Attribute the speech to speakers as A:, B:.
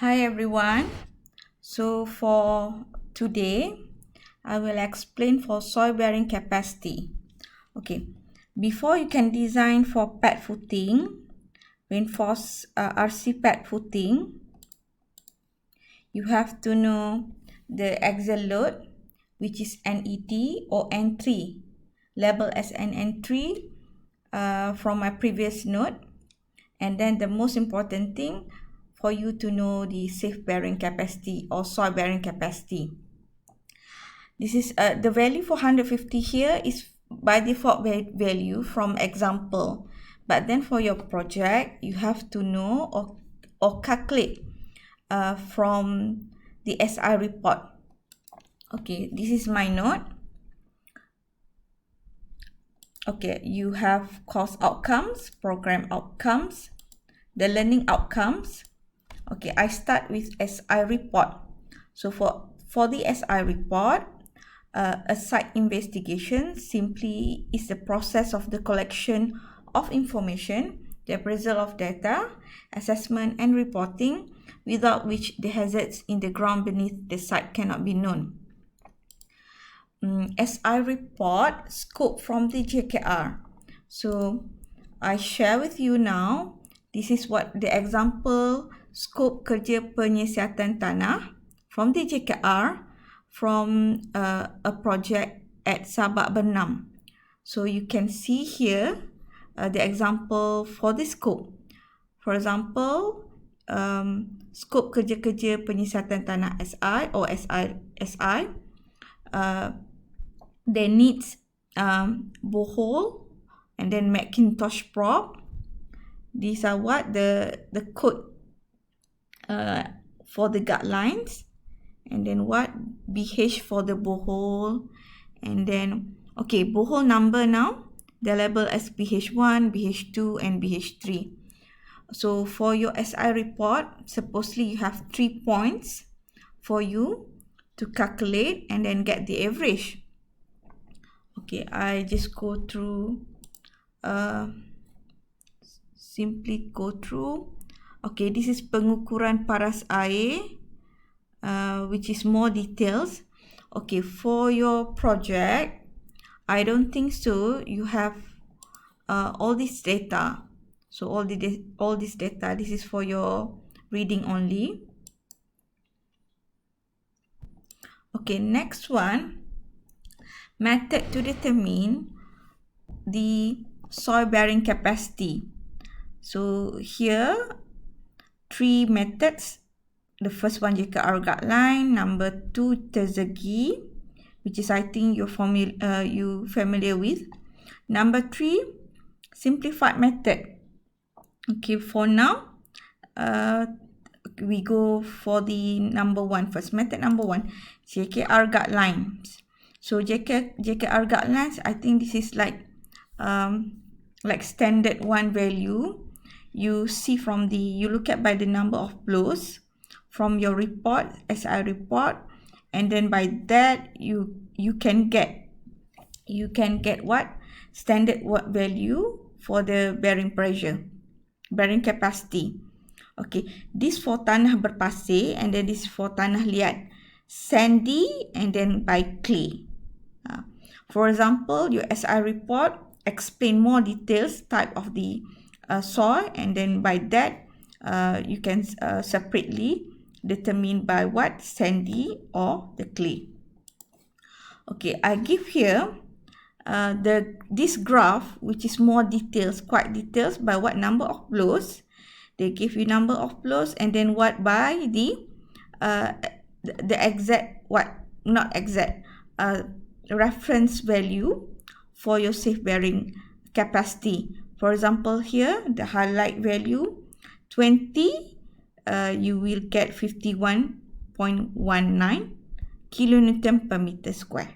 A: Hi everyone. So for today, I will explain for soil bearing capacity. Okay, before you can design for pad footing, reinforced RC pad footing, you have to know the axial load, which is NET or N3, labeled as an N3 from my previous note. And then the most important thing for you to know the safe bearing capacity or soil bearing capacity. This is the value for 150 here is by default value from example. But then for your project, you have to know or calculate from the SI report. Okay, this is my note. Okay, you have course outcomes, program outcomes, the learning outcomes. Okay, I start with SI report. So for the SI report, a site investigation simply is the process of the collection of information, the appraisal of data, assessment and reporting, without which the hazards in the ground beneath the site cannot be known. SI report scope from the JKR. So I share with you now, this is what the example scope kerja penyiasatan tanah from the JKR from a project at Sabak Bernam. So you can see here the example for the scope. For example, scope kerja-kerja penyiasatan tanah SI or SI they needs borehole and then Macintosh probe. These are what the code for the guidelines, and then what BH for the borehole, and then okay, borehole number now they label as BH1, BH2 and BH3. So for your SI report, supposedly you have 3 points for you to calculate and then get the average. Okay, I just go through, simply go through. Okay, this is pengukuran paras air, which is more details. Okay, for your project, I don't think so. You have all this data. So all this data, this is for your reading only. Okay, next one, method to determine the soil bearing capacity. So here, 3 methods. The first one, JKR guideline. Number 2, terzagi, which is I think you familiar with. Number 3, simplified method. Okay, for now, we go for the number 1 first. Method number 1, JKR guidelines. So JKR guidelines, I think this is like standard one value. You see from you look at by the number of blows from your report, SI report, and then by that you can get what standard value for the bearing pressure, bearing capacity. Okay, this for tanah berpasir, and then this for tanah liat, sandy, and then by clay. For example, your SI report explain more details type of the soil, and then by that you can separately determine by what, sandy or the clay. Okay, I give here this graph, which is more details, quite details by what number of blows. They give you number of blows, and then what by the exact, what not exact, reference value for your safe bearing capacity. For example, here the highlight value 20, you will get 51.19 kilonewton per meter square.